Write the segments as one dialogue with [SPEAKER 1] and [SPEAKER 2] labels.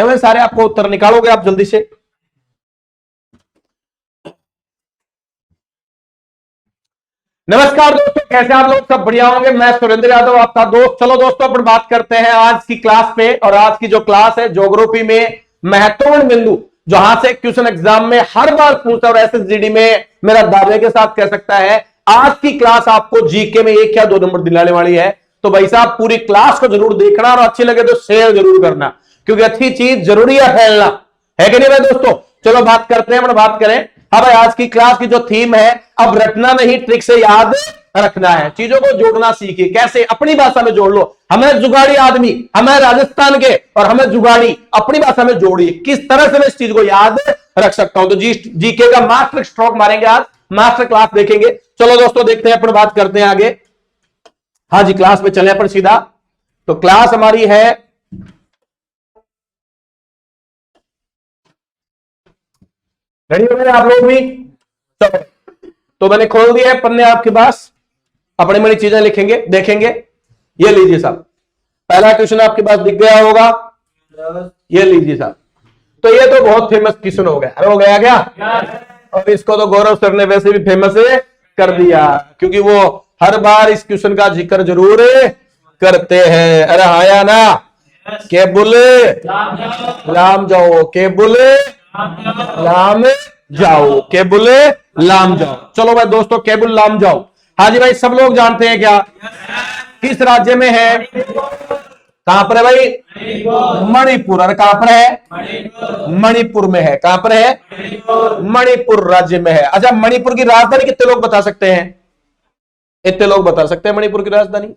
[SPEAKER 1] हुए सारे, आपको उत्तर निकालोगे आप जल्दी से। नमस्कार दोस्तों, कैसे आप लोग? सब बढ़िया होंगे। मैं सुरेंद्र यादव, आपका दोस्त। चलो दोस्तों, अपन बात करते हैं आज की क्लास पे। और आज की जो क्लास है, ज्योग्राफी में महत्वपूर्ण बिंदु, जहां से क्वेश्चन एग्जाम में हर बार पूछता और एसएसजीडी में मेरा दावे के साथ कह सकता है, आज की क्लास आपको जीके में 1 या 2 नंबर दिलाने वाली है। तो भाई साहब, पूरी क्लास को जरूर देखना और अच्छी लगे तो शेयर जरूर करना, क्योंकि अच्छी चीज जरूरी है फैलना, है कि नहीं भाई दोस्तों? चलो बात करते हैं, बात करें। अब भाई आज की क्लास की जो थीम है, अब रटना नहीं, ट्रिक से याद रखना है। चीजों को जोड़ना सीखिए। कैसे? अपनी भाषा में जोड़ लो। हमें जुगाड़ी आदमी, हमें राजस्थान के, और हमें जुगाड़ी अपनी भाषा में जोड़िए। किस तरह से मैं इस चीज को याद रख सकता हूं? तो जीके का मास्टर स्ट्रोक मारेंगे आज, मास्टर क्लास देखेंगे। चलो दोस्तों, देखते हैं, अपन बात करते हैं आगे। हाँ जी, क्लास में चले अपन सीधा। तो क्लास हमारी है, रेडी हो गए आप लोग भी? चलो, तो मैंने खोल दिया है पन्ने आपके पास, अपनी बड़ी चीजें लिखेंगे, देखेंगे। ये लीजिए साहब, पहला क्वेश्चन आपके पास दिख गया होगा। ये लीजिए साहब। तो ये तो बहुत फेमस क्वेश्चन हो गया। हो गया क्या? और इसको तो गौरव सर ने वैसे भी फेमस कर दिया, क्योंकि वो हर बार इस क्वेश्चन का जिक्र जरूर करते हैं। अरे हाया ना, केबुल लाम जाओ, केबुल लाम जाओ, केबुल लाम जाओ। चलो भाई दोस्तों, केबुल लाम जाओ। हाँ जी भाई, सब लोग जानते हैं क्या? किस राज्य में है? कहां पर है भाई? मणिपुर। अरे कहां पर है? मणिपुर में है। कहां पर है? मणिपुर राज्य में है। अच्छा, मणिपुर की राजधानी कितने लोग बता सकते हैं? इतने लोग बता सकते हैं मणिपुर की राजधानी?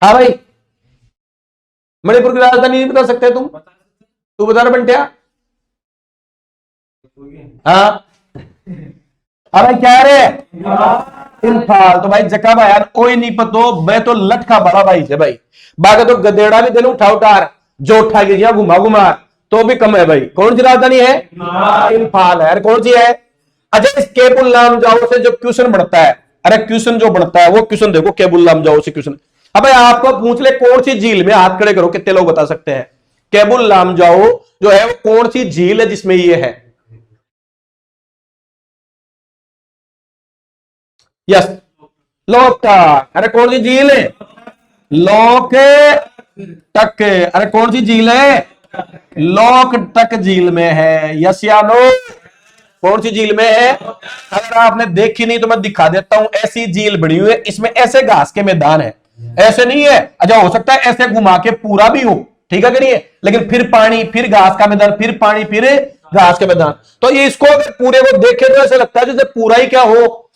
[SPEAKER 1] हाँ भाई, मणिपुर की राजधानी नहीं बता सकते तुम? तू बता रहा बंटिया? हाँ, अरे क्या रे? इम्फाल। तो भाई जका भाई यार, कोई नहीं पतो, मैं तो लटका बड़ा भाई से भाई। बाकी तो गदेड़ा भी दिन उठा उठार, जो उठा के गया घुमा घुमा, तो भी कम है भाई। कौन सी राजधानी है? इम्फाल है। कौन सी है? अच्छा, इस केबुल लाम जाओ से जो क्वेश्चन बढ़ता है, अरे क्वेश्चन जो बढ़ता है वो क्वेश्चन देखो, केबुल लाम जाओ से क्वेश्चन। अब भाई आपको पूछ ले, कौन सी झील में, हाथ खड़े करो, कितने लोग बता सकते हैं? केबुल लाम जाओ जो है वो कौन सी झील है जिसमें ये है? यस, लोकटक। अरे कौन सी झील है? लोकटक। अरे कौन सी झील है? लोकटक झील में है। यस या नो? कौन सी झील में है? अगर आपने देखी नहीं तो मैं दिखा देता हूं। ऐसी झील बनी हुई है, इसमें ऐसे घास के मैदान है, ऐसे नहीं है। अच्छा, हो सकता है ऐसे घुमा के पूरा भी हो, ठीक है कि नहीं है? लेकिन फिर पानी, फिर घास का मैदान, फिर पानी, फिर घास के मैदान। तो ये इसको अगर पूरे को देखे तो ऐसा लगता है जैसे पूरा ही क्या हो,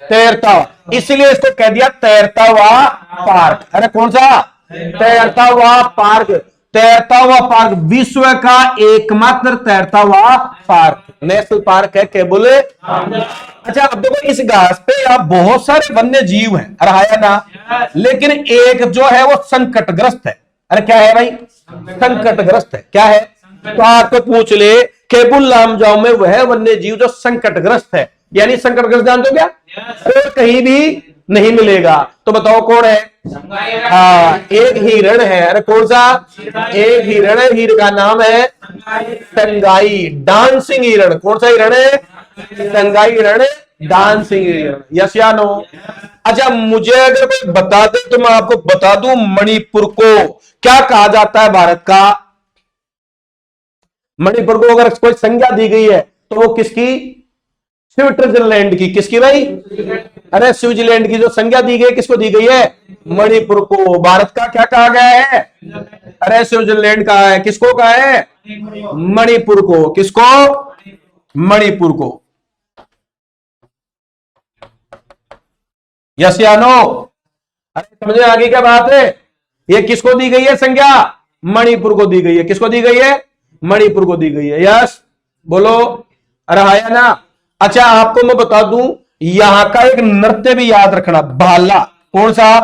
[SPEAKER 1] तैरता हुआ। इसलिए इसको कह दिया तैरता हुआ पार्क। अरे कौन सा? तैरता हुआ पार्क। तैरता हुआ पार्क विश्व का एकमात्र तैरता हुआ पार्क, नेशनल पार्क है केबुल। अच्छा, अब देखो, इस घास पे आप बहुत सारे वन्य जीव हैं, अरे ना, लेकिन एक जो है वो संकटग्रस्त है। अरे क्या है भाई? संकटग्रस्त है। क्या है? तो आपको पूछ ले, केबुल लामजाओ में वह वन्य जीव जो संकटग्रस्त है, यानी संकटग्रस्त जानते हो क्या? और कहीं भी नहीं मिलेगा। तो बताओ कौन है? हाँ, एक हिरण है। अरे कौन सा? एक हिरण है। हिरण का नाम है संगाई, डांसिंग हिरण। कौन सा हिरण है? संगाई हिरण, डांसिंग हिरण। यस या नो? अच्छा, मुझे अगर कोई बता दे तो मैं आपको बता दूं, मणिपुर को क्या कहा जाता है भारत का? मणिपुर को अगर कोई संज्ञा दी गई है तो वो किसकी? स्विट्जरलैंड की। किसकी भाई? अरे स्विट्जरलैंड की जो संज्ञा दी गई, किसको दी गई है? मणिपुर को। भारत का क्या कहा गया है? अरे स्विट्जरलैंड का है। किसको कहा है? मणिपुर को। किसको? मणिपुर को। यस या नो? अरे समझे आगे क्या बात है? ये किसको दी गई है संज्ञा? मणिपुर को दी गई है। किसको दी गई है? मणिपुर को दी गई है। यस बोलो, अरे हाया ना। अच्छा, आपको मैं बता दूं, यहां का एक नृत्य भी याद रखना, भाला। कौन सा?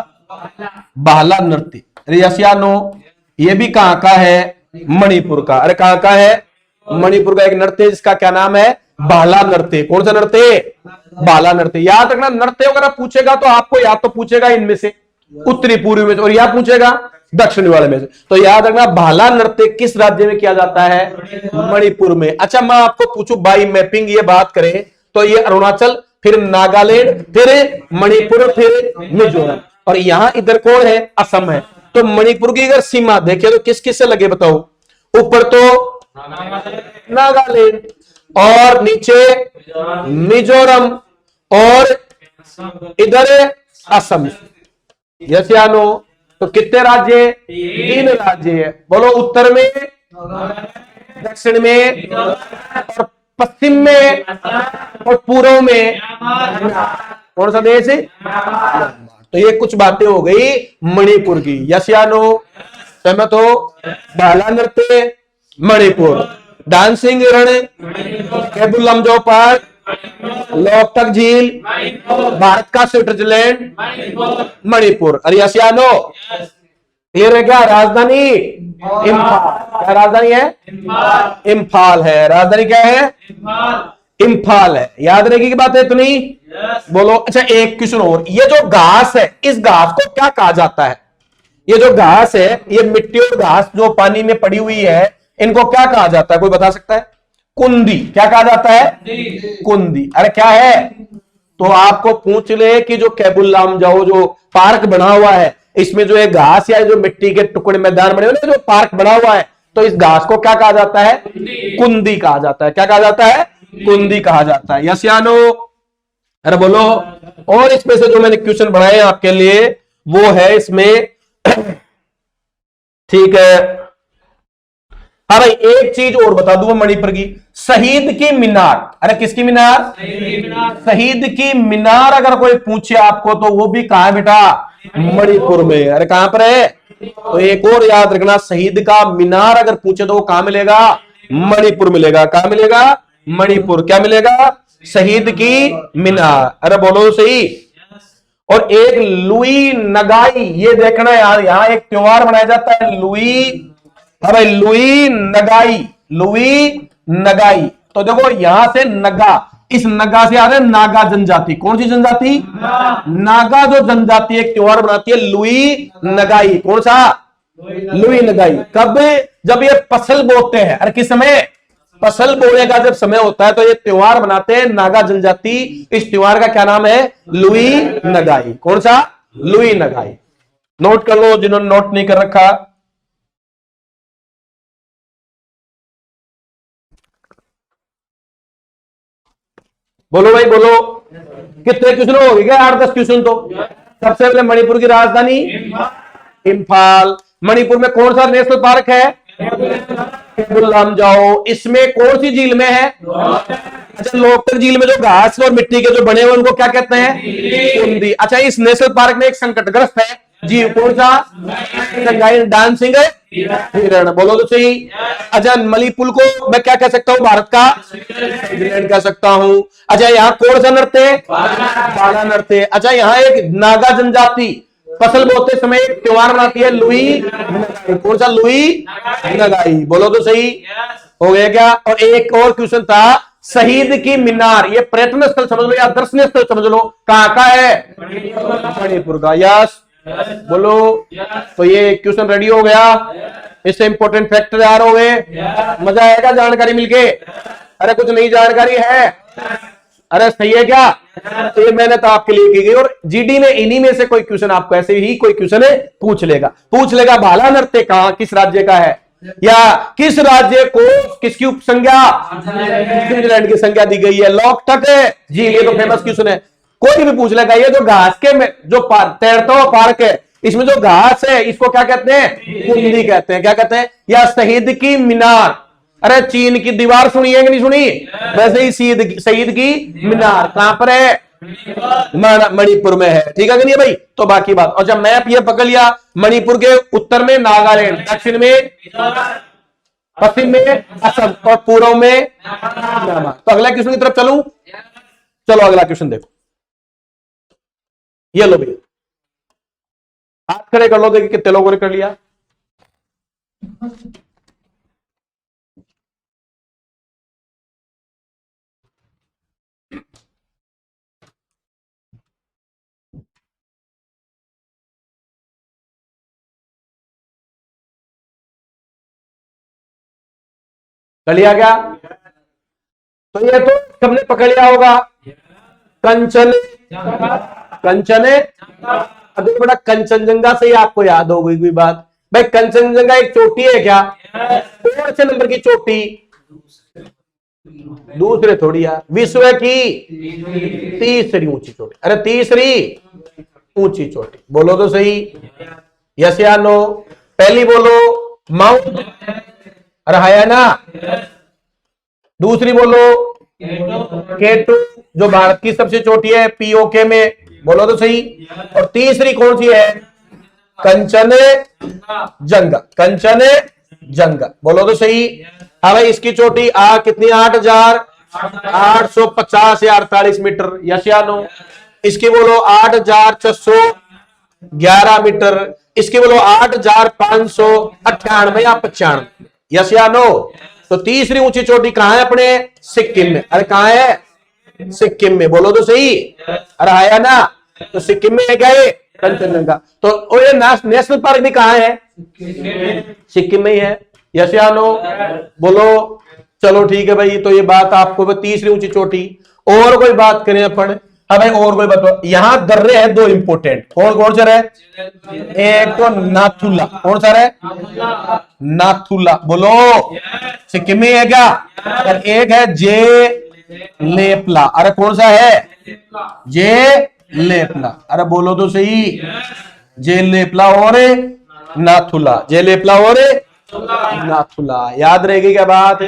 [SPEAKER 1] भाला नृत्य। अरे यस या नो? ये भी कहां का है? मणिपुर का। अरे कहां का है? मणिपुर का एक नृत्य जिसका क्या नाम है? भाला नृत्य। कौन सा नृत्य? भाला नृत्य। याद रखना, नृत्य अगर पूछेगा तो आपको या तो पूछेगा इनमें से उत्तरी पूर्वी में, और या पूछेगा दक्षिण वाले में से। तो याद रखना भाला नृत्य किस राज्य में किया जाता है? मणिपुर में। अच्छा मैं आपको पूछूं बाई मैपिंग ये बात करें तो ये अरुणाचल, फिर नागालैंड, फिर मणिपुर, फिर मिजोरम, और यहां इधर कौन है? असम है। तो मणिपुर की अगर सीमा देखे तो किस किस से लगे बताओ? ऊपर तो नागालैंड, और नीचे मिजोरम, और इधर असम। यस या नो? तो कितने राज्य? 3 राज्य है। बोलो उत्तर में, दक्षिण में, और पश्चिम में, और पूर्व में कौन सा देश है? तो ये कुछ बातें हो गई मणिपुर की। यस या नो? सहमत हो? भाला नृत्य मणिपुर, डांसिंग रण केबुल लमजो पार्क, लोकटक झील भारत का स्विट्जरलैंड मणिपुर। अरे यस या नो? क्लियर है क्या? राजधानी इम्फाल। क्या राजधानी है? इम्फाल है। राजधानी क्या है? इम्फाल है। याद रहेगी की बात है इतनी? बोलो। अच्छा एक क्वेश्चन और, ये जो घास है इस घास को क्या कहा जाता है? ये जो घास है, ये मिट्टी और घास जो पानी में पड़ी हुई है, इनको क्या कहा जाता है? कोई बता सकता है? कुंदी। क्या कहा जाता है? कुंदी। अरे क्या है? तो आपको पूछ ले कि जो केबुल लामजाओ जो पार्क बना हुआ है, इसमें जो है घास या जो मिट्टी के टुकड़े मैदान बने हुए जो पार्क बना हुआ है, तो इस घास को क्या कहा जाता है? कुंदी कहा जाता है। क्या कहा जाता है? कुंदी कहा जाता है। यस या नो? अरे बोलो। और इसमें से जो मैंने क्वेश्चन बनाए आपके लिए वो है इसमें ठीक है। हाँ भाई एक चीज और बता दूं मणिपुर की, शहीद की मीनार। अरे किसकी मीनार? शहीद की मीनार अगर कोई पूछे आपको तो वो भी कहां है बेटा? मणिपुर में। अरे कहां पर है? तो एक और याद रखना, शहीद का मीनार अगर पूछे तो वो कहां मिलेगा? मणिपुर मिलेगा। कहां मिलेगा? मणिपुर। क्या मिलेगा? शहीद की मीनार। अरे बोलो सही। और एक लुई नगाई, ये देखना यार, यहां एक त्योहार मनाया जाता है लुई। हाँ भाई लुई नगाई, लुई नगाई। तो देखो यहां से नगा, इस नगा से आ रहे नागा जनजाति। कौन सी जनजाति? नागा जो जनजाति एक त्योहार बनाती है लुई नगाई। कौन सा? लुई नगाई। कब? जब ये फसल बोते हैं। अरे किस समय? फसल बोने का जब समय होता है तो ये त्योहार मनाते हैं नागा जनजाति। इस त्योहार का क्या नाम है? लुई नगाई। कौन सा? लुई नगाई। नोट कर लो जिन्होंने नोट नहीं कर रखा। बोलो भाई बोलो। कितने क्वेश्चन हो गए? 8-10 क्वेश्चन तो। सबसे पहले मणिपुर की राजधानी इम्फाल। मणिपुर में कौन सा नेशनल पार्क है? केबुल लामजाओ। इसमें कौन सी झील में है? अच्छा लोकटक झील में जो घास और मिट्टी के जो बने हुए उनको क्या कहते हैं? कुंदी। अच्छा इस नेशनल पार्क में एक संकटग्रस्त है जी, कौन सा? डांसिंग हिरण। बोलो तो सही। अच्छा मणिपुर को मैं क्या कह सकता हूँ? भारत का स्विट्जरलैंड कह सकता हूँ। अच्छा यहाँ कौन सा नृत्य है? भाला नृत्य। अच्छा यहाँ एक नागा जनजाति फसल बोते समय एक त्योहार मनाती है लुई नगाई। कौन सा? लुई नगाई। बोलो तो सही। हो गया क्या? और एक और क्वेश्चन था, शहीद की मीनार, ये पर्यटन स्थल समझ लो या दर्शनीय स्थल समझ लो, कहां का है? मणिपुर का। यस बोलो। तो ये क्वेश्चन रेडी हो गया। इससे इंपॉर्टेंट फैक्ट तैयार हो गए। मजा आएगा जानकारी मिलके? अरे कुछ नई जानकारी है? अरे सही है क्या? तो ये मेहनत आपके लिए की गई। और जीडी में इन्हीं में से कोई क्वेश्चन आपको ऐसे ही कोई क्वेश्चन है पूछ लेगा भाला नृत्य कहां किस राज्य का है, या किस राज्य को किसकी उपसंज्ञा स्विट्जरलैंड की संज्ञा दी गई है। लोकटक झील, ये तो फेमस क्वेश्चन है, कोई भी पूछ लेगा। ये जो घास के में जो तैरता हुआ पार्क है, इसमें जो घास है इसको क्या कहते हैं? कुंदी कहते हैं। क्या कहते हैं? या शहीद की मीनार। अरे चीन की दीवार सुनी है कि नहीं सुनी? वैसे ही शहीद की मीनार कहां पर है? मणिपुर में है। ठीक है कि नहीं भाई? तो बाकी बात। और जब मैप ये पकड़ लिया, मणिपुर के उत्तर में नागालैंड, दक्षिण में, पश्चिम में असम, और पूर्व में म्यांमार। तो अगला क्वेश्चन की तरफ चलूं? चलो अगला क्वेश्चन देखो। ये लो भैया, हाथ खड़े कर लो, देखिए कितने लोगों ने कर लिया। कर लिया क्या? तो ये तो सबने पकड़ लिया होगा, कंचन, कंचन। अभी बड़ा कंचनजंगा से ही आपको याद हो गई कोई बात भाई, कंचनजंगा एक चोटी है क्या? कौन से नंबर की चोटी? दूसरे थोड़ी यार, विश्व की तीसरी ऊंची चोटी। अरे तीसरी ऊंची चोटी, बोलो तो सही, यस या नो? पहली बोलो माउंट, अरे है ना? दूसरी बोलो K2 जो भारत की सबसे चोटी है पीओके में, बोलो तो सही। और तीसरी कौन सी है? कंचन जंगा, कंचन जंगा, बोलो तो सही। हाँ भाई, इसकी चोटी कितनी? 8,850 या 48 मीटर, यस या नो? इसकी बोलो 8,611 मीटर, इसकी बोलो 8,598 या 95, यस या नो? तो तीसरी ऊंची चोटी कहां है? अपने सिक्किम में। अरे कहां है? सिक्किम में, बोलो तो सही। अरे आया ना? तो सिक्किम में है क्या ये कंचनजंगा? तो ये नेशनल पार्क भी कहां है? सिक्किम में ही है, यस या नो? बोलो। चलो ठीक है भाई, तो ये बात आपको तीसरी ऊंची चोटी। और कोई बात करें अपन? हाँ भाई, और कोई बात? यहां दर्रे हैं दो इंपोर्टेंट, कौन कौन से रहे? एक तो नाथुला, कौन सा रहे? नाथुला, बोलो। सिक्किम में है क्या? और एक है जे लेपला, अरे कौन सा है? जे लेपला, अरे बोलो तो सही, जे लेपला और नाथुला, जे लेपला और नाथुला, याद रहेगी क्या बात?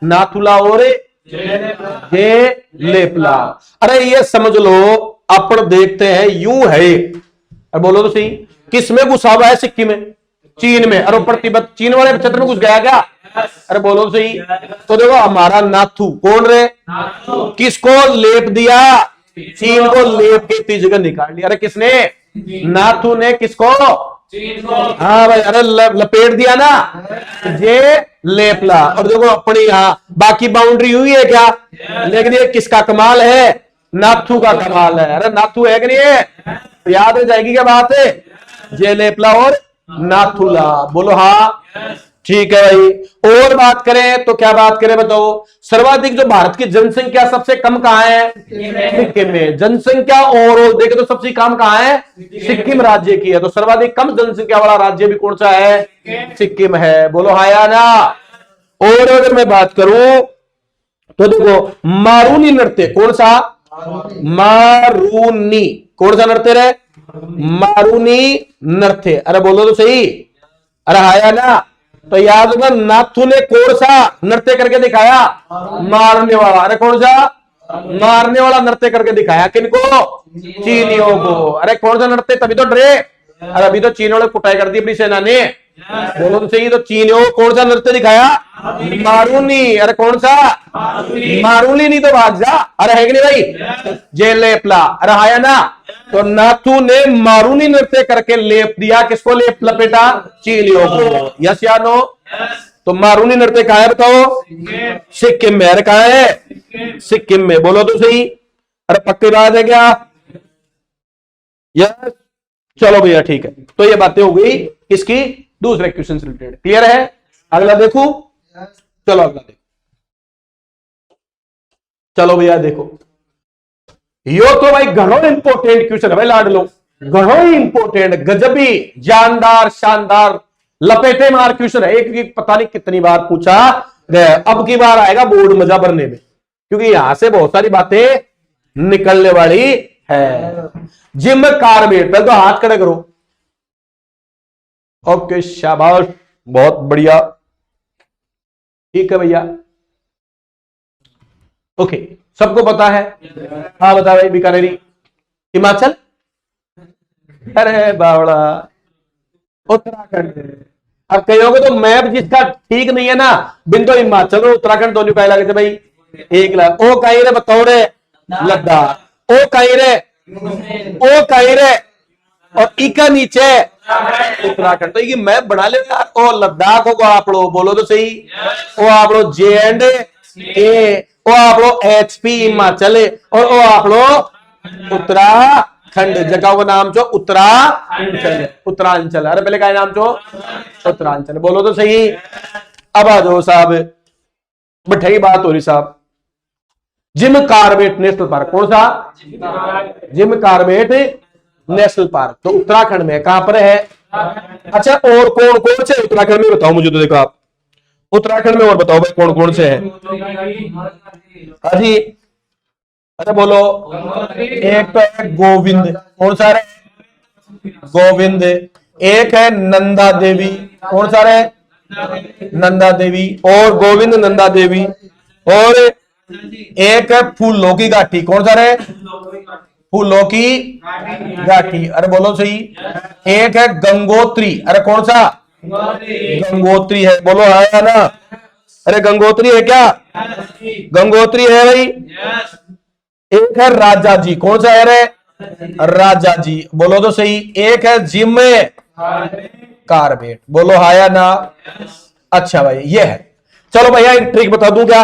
[SPEAKER 1] नाथुला और जे लेपला। अरे ये समझ लो, अपन देखते हैं यूं है, अरे बोलो तो सही, किस में घुसा हुआ है? सिक्किम में, चीन में। अरे ऊपर तिब्बत, चीन वाले क्षेत्र में घुस गया क्या? अरे बोलो तो सही। तो देखो हमारा नाथू कौन रे? किसको लेप दिया? चीन को लेप के इतनी जगह निकाल लिया। अरे किसने? नाथू ने किसको? हाँ भाई, अरे लपेट दिया ना, ये लेपला। और देखो अपनी यहाँ बाकी बाउंड्री हुई है क्या? लेकिन ये किसका कमाल है? नाथू का कमाल है। अरे नाथू है कि नहीं है? तो याद हो जाएगी क्या बात है? जे लेपला और नाथुला, बोलो हाँ, ठीक है भाई। और बात करें तो क्या बात करें बताओ? सर्वाधिक जो भारत की जनसंख्या सबसे कम कहां है? सिक्किम में। जनसंख्या ओवरऑल देखे तो सबसे कम कहां है? सिक्किम राज्य की है। तो सर्वाधिक कम जनसंख्या वाला राज्य भी कौन सा है? सिक्किम है, बोलो हाँ या ना? और अगर मैं बात करूं तो देखो मारूनी नृत्य, कौन सा? मारूनी, कौन सा नृत्य रहे? मारूनी नृत्य, अरे बोलो तो सही। अरे हाँ या ना? तो याद होगा नाथू ने कौन सा नृत्य करके दिखाया? मारने वाला। अरे कौन सा? मारने वाला नृत्य करके दिखाया। किनको? चीनियों को। अरे कौन सा नृत्य? तभी तो डरे। अरे अभी तो चीन वाले कुटाई कर दी अपनी सेना ने, बोलो तो सही। तो चीनियों को कौन सा नृत्य दिखाया? मारूनी। अरे कौन सा? मारूनी नहीं तो भाग जा। अरे है कि नहीं भाई? जे लेपला, अरे आया ना? तो नाथू ने मारूनी नृत्य करके लेप दिया, किसको लेप लपेटा? चीनियों को, यस या नो? तो मारूनी नृत्य कहां है बताओ? सिक्किम में। अरे कहां है? सिक्किम में, बोलो तो सही। अरे पक्की बात है क्या? यस, चलो भैया ठीक है। तो ये बातें हो गई किसकी? दूसरे क्वेश्चन से रिलेटेड। क्लियर है? अगला देखो, चलो अगला देखो। चलो भैया देखो, यो तो भाई घणो इंपोर्टेंट क्वेश्चन है भाई, लाड लो, घणो ही इंपोर्टेंट, गजबी, जानदार, शानदार, लपेटे मार क्वेश्चन है। एक की पता नहीं कितनी बार पूछा गया, अब की बार आएगा बोर्ड मजा भरने में, क्योंकि यहां से बहुत सारी बातें निकलने वाली है। जिम कार्बेट, पहले तो हाथ खड़े करो। ओके शाबाश, बहुत बढ़िया, ठीक है भैया। ओके, सबको पता है? हाँ बता भाई, बीकानेरी, हिमाचल, अरे बावड़ा, उत्तराखंड। अब कहोगे तो मैप जिसका ठीक नहीं है ना, बिंदु हिमाचल और उत्तराखंड दोनों का लगे थे भाई, एक लाख। ओ कहीं रे बताओ रे? लद्दाख। ओ कहीं रे? ओ कहीं रे? और इका नीचे उत्तराखंड। तो ये मैप बना ले यार। ओ लद्दाख को आप लोग बोलो तो सही। ओ आप लोग J&K, ओ आप लोग HP हिमाचल, और ओ आप लोग उत्तराखंड। जगह का नाम जो उत्तरांचल, उत्तरांचल। अरे पहले का नाम जो उत्तरांचल, बोलो तो सही। अब आ जाओ साहब, बैठाई बात हो रही साहब, जिम कार्बेट नेशनल पार्क, कौन सा? जिम कार्बेट नेशनल पार्क, तो उत्तराखंड में कहां पर है? अच्छा, और कौन कौन से उत्तराखंड में बताओ मुझे, तो देखो आप उत्तराखंड में और बताओ भाई कौन कौन से हैं? हाँ जी, अरे बोलो। एक तो है गोविंद, कौन सा है? गोविंद। एक है नंदा देवी, कौन सा है? नंदा देवी, और गोविंद नंदा देवी। और एक है फूलों की घाटी, कौन सा है? फूलों की घाटी, अरे बोलो सही। एक है गंगोत्री, अरे कौन सा? गंगोत्री है, बोलो है ना? अरे गंगोत्री है क्या? गंगोत्री है भाई। एक है राजा जी, कौन सा है रे? राजा जी, बोलो तो सही। एक है जिम कार्बेट, बोलो हाँ या ना? अच्छा भाई, ये है। चलो भैया एक ट्रिक बता दूं क्या?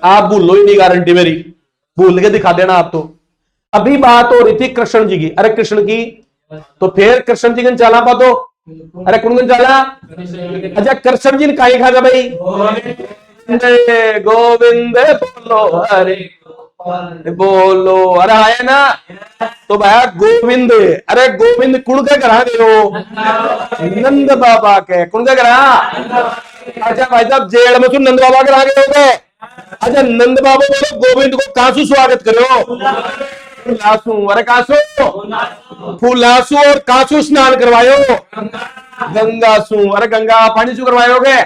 [SPEAKER 1] आप भूलो ही नहीं, गारंटी मेरी, भूल के दिखा देना आप तो। अभी बात हो रही थी कृष्ण जी की, अरे कृष्ण की, तो फिर कृष्ण जी ने चाला पा दो, अरे कौन चाला? अच्छा, कृष्ण जी ने कहा खागा भाई? गोविंद बोलो, अरे बोलो, अरे आया ना? तो भैया गोविंद, अरे गोविंद कुण के करा गए हो? नंद बाबा के, कुण के करा? अच्छा भाई साहब, जेल में तुम नंद बाबा करा गए हो गए? अच्छा, नंद बाबा बोलो गोविंद को कासू स्वागत करो? फूलासू, अरे कासू, फूलासू और कासू स्नान करवायो। गंगासू, अरे गंगा पानी से करवायोगे?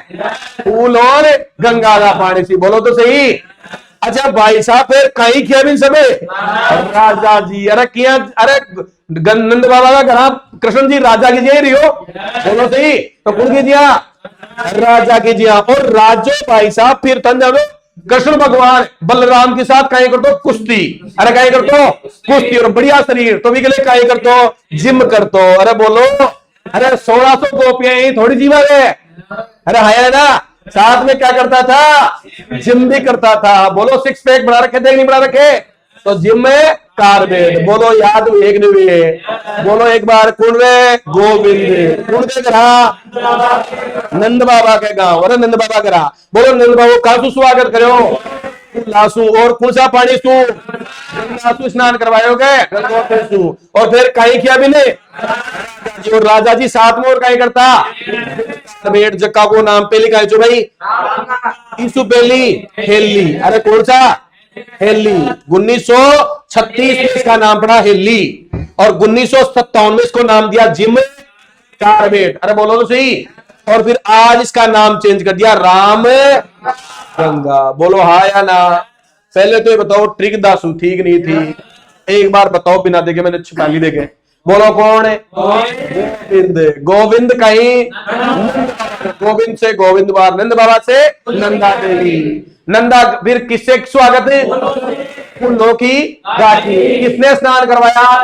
[SPEAKER 1] फूल और गंगा का पानी से, बोलो तो सही। अच्छा भाई साहब, फिर कहीं किया भी सबे? राजा जी, अरे किया, अरे नंद बाबा का घर कृष्ण जी राजा की जी रही हो, बोलो सही। तो कौन कीजिए? राजा कीजिए। और राजो भाई साहब फिर तन जाओ कृष्ण भगवान बलराम के साथ कहीं कर दो कुश्ती, अरे कहीं कर दो कुश्ती, और बढ़िया शरीर तो भी के लिए कहीं कर दो जिम कर दो, अरे बोलो। अरे 1600 गोपियां ही थोड़ी जीवा है, अरे है ना? साथ में क्या करता था? जिम भी करता था, बोलो। सिक्स पैक बना रखे थे नहीं बना रखे? तो जिम में कार्बेट, बोलो याद एक नहीं है, बोलो एक बार। कौन रे? गोविंद। कौन के करा? नंद बाबा के गांव, अरे नंद बाबा करा, बोलो नंद बाबू कासू स्वागत करो? लासू, और कौन सा पानी सू? गंगासू स्नान करवायोगे? गंगोत्री। और फिर कहीं किया भी नहीं? और राजा जी साथ में और कहीं करता? बेट जक्का को नाम पे लिखा है जो भाई, ईसु बेली हेली, अरे कौन सा? हेली। 1936 में इसका नाम पड़ा हेली, और 1957 में इसको नाम दिया जिम कार्बेट, अरे बोलो तो सही। और फिर आज इसका नाम चेंज कर दिया राम गंगा, बोलो हाँ या ना? पहले तो ये बताओ ट्रिक दासू ठीक नहीं थी, एक बार बताओ बिना देखे, मैंने छिपाली देखे, बोलो कौन है? गोविंद। गोविंद कहीं गोविंद से गोविंद बार, नंद बाबा से नंदा देवी। नंदा फिर किससे स्वागत है? फूलों की घाटी। किसने स्नान करवाया?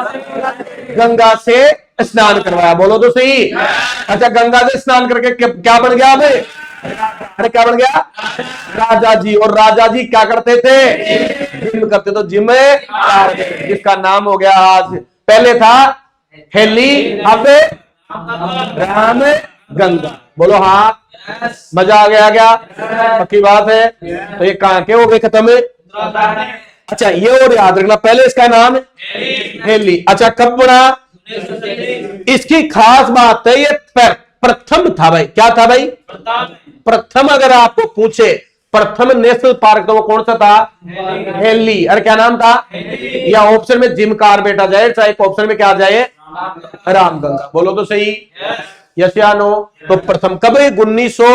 [SPEAKER 1] गंगा से स्नान करवाया, बोलो तो सही। अच्छा, गंगा से स्नान करके क्या बन गया हमें? अरे क्या बन गया? राजा जी। और राजा जी क्या करते थे? जिम करते, तो जिम जिसका नाम हो गया आज, पहले था हेली, अब राम गंगा, बोलो हाँ? मजा आ गया क्या? पक्की बात है। तो ये कहां के हो गए खत्म? अच्छा, ये और याद रखना, पहले इसका नाम हेली। अच्छा, कब बना? इसकी खास बात है, ये प्रथम था भाई। क्या था भाई? प्रथम। अगर आपको पूछे प्रथम नेशनल पार्क तो वो कौन सा था? हेली। अरे क्या नाम था? या ऑप्शन में जिम कार्बेट आ जाए, चाहे ऑप्शन में क्या आ जाए? रामगंगा, बोलो तो सही। यस या नो? तो प्रथम कब? 1900,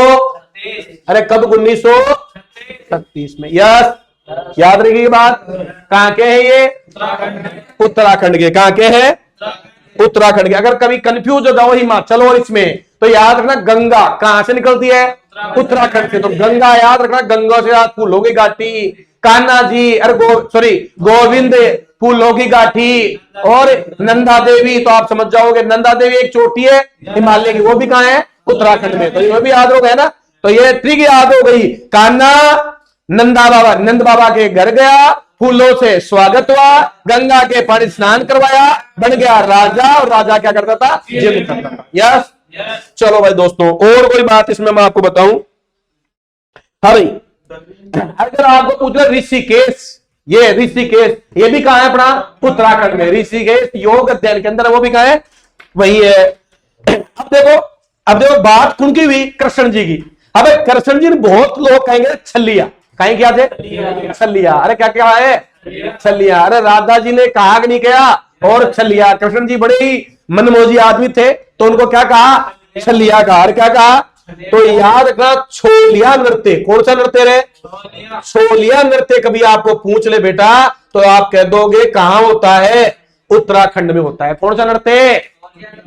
[SPEAKER 1] अरे कब? 1936 में। यस, याद रखिए बात। कहां के है ये? उत्तराखंड के। कहां के है? उत्तराखंड के। अगर कभी कंफ्यूज हो जाओ हिमाचल और इसमें, तो याद रखना गंगा कहां से निकलती है? उत्तराखंड से। तो गंगा याद रखना, गंगा से याद फूलों की घाटी, कान्हा जी, अरे सॉरी गोविंद फूलों की घाटी, और नंदा देवी। तो आप समझ जाओगे, नंदा देवी एक चोटी है हिमालय की, वो भी कहां है? उत्तराखंड में। तो ये भी याद हो गया ना? तो ये ट्रिक याद हो गई। कान्हा नंदा बाबा, नंद बाबा के घर गया, फूलों से स्वागत हुआ, गंगा के पानी स्नान करवाया, बन गया राजा। और राजा क्या करता था? जिम करता था। यस। चलो भाई दोस्तों, और कोई बात इसमें मैं आपको बताऊं? हाँ भाई, अगर आपको पूछ ऋषिकेश, ये ऋषिकेश ये भी कहां है अपना? उत्तराखंड में। ऋषिकेश योग अध्ययन के अंदर है, वो भी कहां है? वही है। अब देखो बात कौन की हुई? कृष्ण जी की। अब कृष्ण जी बहुत लोग कहेंगे छलिया, कहें क्या थे? छलिया। अरे क्या क्या है? छलिया। अरे राधा जी ने कहा कि नहीं कहा? और छलिया। कृष्ण जी बड़े ही मनमोजी आदमी थे, तो उनको क्या कहा? छलिया कहा। क्या कहा? तो याद रखना, छोलिया नृत्य। कौन सा नृत्य रे? छोलिया नृत्य। कभी आपको पूछ ले बेटा तो आप कह दोगे कहां होता है? उत्तराखंड में होता है। कौन सा नृत्य?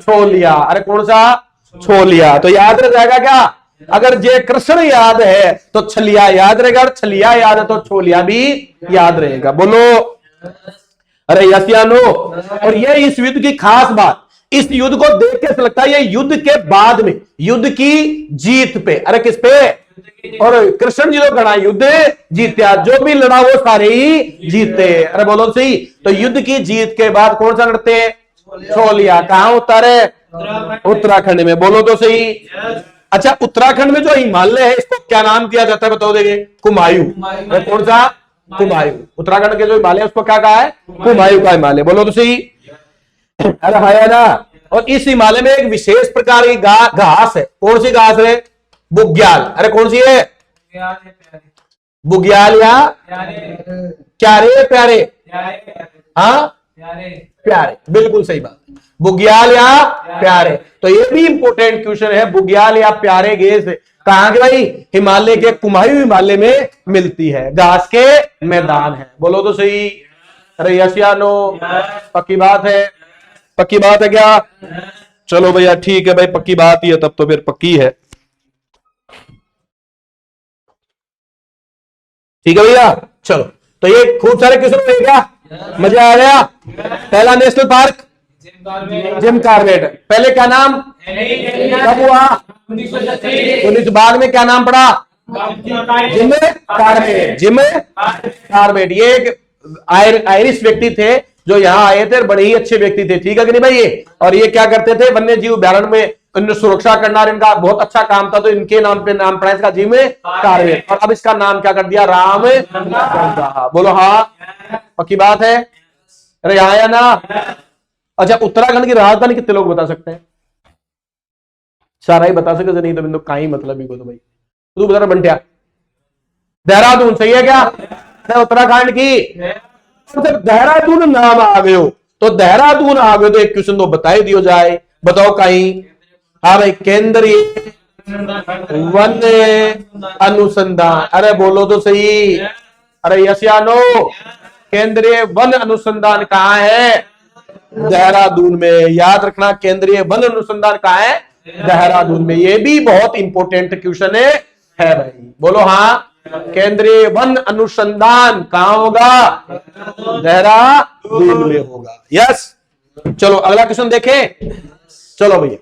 [SPEAKER 1] छोलिया। अरे कौन सा? छोलिया। तो याद रह जाएगा क्या? अगर जय कृष्ण याद है तो छलिया याद रहेगा, और छलिया याद है तो छोलिया भी याद रहेगा। बोलो अरे यस या नो? और ये इस युद्ध की खास बात, इस युद्ध को देख के ऐसा लगता है ये युद्ध के बाद में, युद्ध की जीत पे। अरे किस पे? और कृष्ण जी लोग लड़ा, युद्ध जीत्या, जो भी लड़ा वो सारे ही जीते। अरे बोलो सही। तो युद्ध की जीत के बाद कौन सा नृत्य? छोलिया। कहां होता है? उत्तराखंड में। बोलो तो सही। अच्छा, उत्तराखंड में जो हिमालय है इसको क्या नाम दिया जाता है? बताओ देंगे। कुमायूं। कौन सा? कुमायूं। उत्तराखंड के जो हिमालय है उसको क्या कहा है? कुमायूं का हिमालय। बोलो तो सही। अरे है ना। और इस हिमालय में एक विशेष प्रकार की घास है। कौन सी घास है? बुग्याल। अरे कौन सी है? बुग्याल या क्यारे? प्यारे। हाँ प्यारे, बिल्कुल सही बात। बुग्याल या प्यारे। तो ये भी इंपोर्टेंट क्वेश्चन है। बुग्याल या प्यारे गैस कहां के भाई? हिमालय के कुमायूं हिमालय में मिलती है, घास के मैदान है। बोलो तो सही। अरे यस या नो? पक्की बात है? पक्की बात है क्या? चलो भैया ठीक है भाई, पक्की बात ही है तब तो फिर पक्की है। ठीक है भैया। चलो तो ये खूब सारे क्वेश्चन हो क्या? मजा आ गया। पहला नेशनल पार्क जिम कॉर्बेट। पहले क्या नाम? कब हुआ? 19 बाद में क्या नाम पड़ा? Jim Corbett. Jim Corbett. ये एक आयरिश व्यक्ति थे जो यहाँ आए थे, बड़े ही अच्छे व्यक्ति थे। ठीक है कि नहीं भाई? ये और ये क्या करते थे? वन्य जीव अभ्यारण्य में इनने सुरक्षा करना, इनका बहुत अच्छा काम था, तो इनके नाम पे नाम पड़ा इसका जिम कॉर्बेट। और अब इसका नाम क्या कर दिया? राम। बोलो हाँ, पक्की बात है? अरे यहाँ या ना? अच्छा, उत्तराखंड की राजधानी कितने लोग बता सकते हैं? सारा ही बता सके नहीं तो बिंदु का ही मतलब ही को। तो भाई तू बता रहा बंटिया। देहरादून। सही है क्या? उत्तराखंड की देहरादून नाम आ गए हो तो देहरादून आ गए तो एक क्वेश्चन तो बता ही दियो जाए। बताओ कहीं। हाँ भाई, केंद्रीय वन अनुसंधान। अरे बोलो तो सही। अरे यस या नो? केंद्रीय वन अनुसंधान कहाँ है? देहरादून में। याद रखना, केंद्रीय वन अनुसंधान कहाँ है? देहरादून में। ये भी बहुत इंपॉर्टेंट क्वेश्चन है भाई। बोलो हाँ। केंद्रीय वन अनुसंधान कहां होगा? देहरादून में होगा। यस। चलो अगला क्वेश्चन देखें। चलो भैया,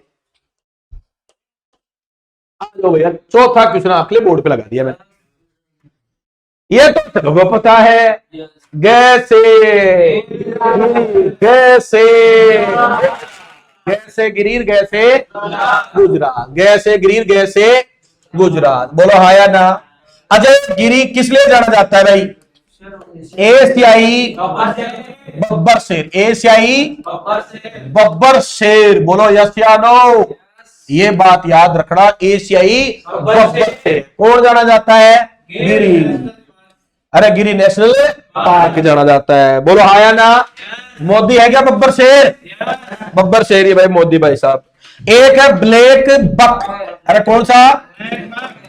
[SPEAKER 1] चलो भैया, चौथा क्वेश्चन आपके लिए बोर्ड पे लगा दिया मैंने। ये तो सबको पता है। गैसे गैसे गैसे गिरीर गैसे गुजरात। गैसे गिरीर गैसे गुजरात। बोलो हाँ या ना? अजय गिरी किस लिए जाना जाता है भाई? एशियाई बब्बर शेर। एशियाई बब्बर शेर। बोलो यस या नो? ये बात याद रखना, एशियाई बब्बर शेर। कौन जाना जाता है? गिरी। अरे गिरी नेशनल पार्क जाना जाता है। बोलो हाँ या ना? मोदी है क्या बब्बर शेर? बब्बर शेर ही भाई मोदी भाई साहब। एक है ब्लैक बक। अरे कौन सा?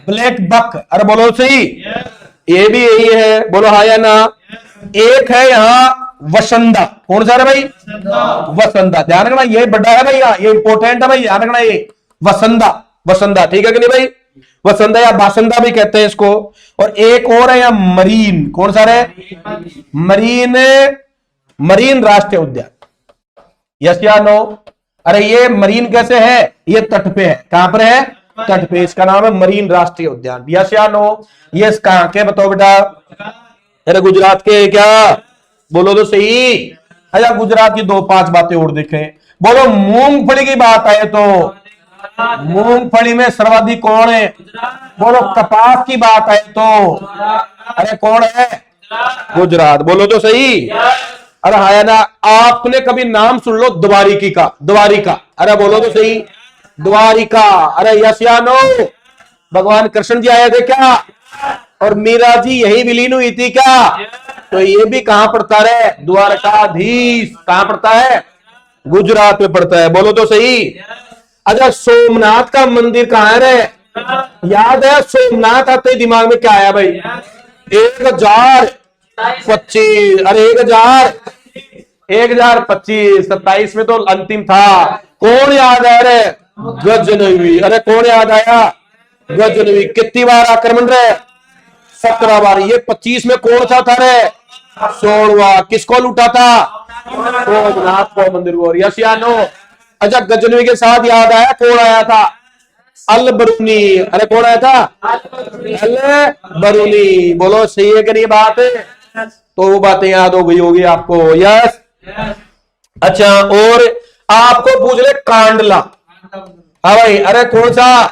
[SPEAKER 1] Black buck. अरे बोलो सही। ये भी यही है। बोलो हाँ या ना? एक है यहाँ वसंदा। कौन सा है भाई? वसंदा। ध्यान रखना, ये बड़ा है भैया, ये इंपॉर्टेंट है भाई, ध्यान रखना। ये वसंदा। वसंदा ठीक है कि नहीं भाई? वसंदा या बासंदा भी कहते हैं इसको। और एक और है यहाँ मरीन। कौन सा है? मरीन। मरीन राष्ट्रीय उद्यान। यस या नो? अरे ये मरीन कैसे है? ये तट पे है। कहां पर है? तट पे। इसका नाम है मरीन राष्ट्रीय उद्यान। यस या नो? ये कहां के? बताओ बेटा। अरे गुजरात के क्या? बोलो तो सही। अच्छा, गुजरात की 2-5 बातें और देखें। बोलो मूंगफली की बात आए तो मूंगफली में सर्वाधिक कौन है? बोलो। कपास की बात है तो अरे कौन है? गुजरात। बोलो तो सही। अरे हाया ना, आपने कभी नाम सुन लो द्वारिकी का, द्वारिका। अरे बोलो तो सही, द्वारिका। अरे यस या नो? भगवान कृष्ण जी आए थे क्या? और मीरा जी यही विलीन हुई थी क्या? तो ये भी कहां पड़ता है? द्वारकाधीश। कहां पड़ता है? गुजरात में पड़ता है। बोलो तो सही। अच्छा, सोमनाथ का मंदिर कहां है रे? याद है? सोमनाथ आते ही दिमाग में क्या आया भाई? 1025। अरे 1025। 27 में तो अंतिम था। कौन याद है रे? गजनवी। अरे कौन याद आया? गजनवी। कितनी बार आक्रमण रहे? 17 बार। ये 25 में कौन सा था रे? 16वां। किसको लूटा था? सोमनाथ को, मंदिर को। यस या नो? अच्छा, गजनवी के साथ याद आया कौन आया था? अल बरूनी। अरे कौन आया था? अल बरूनी। बोलो सही है कि नहीं बात? तो वो बातें याद हो गई होगी आपको। यस। अच्छा, और आपको पूछ ले कांडला। हाँ भाई। अरे कौन सा?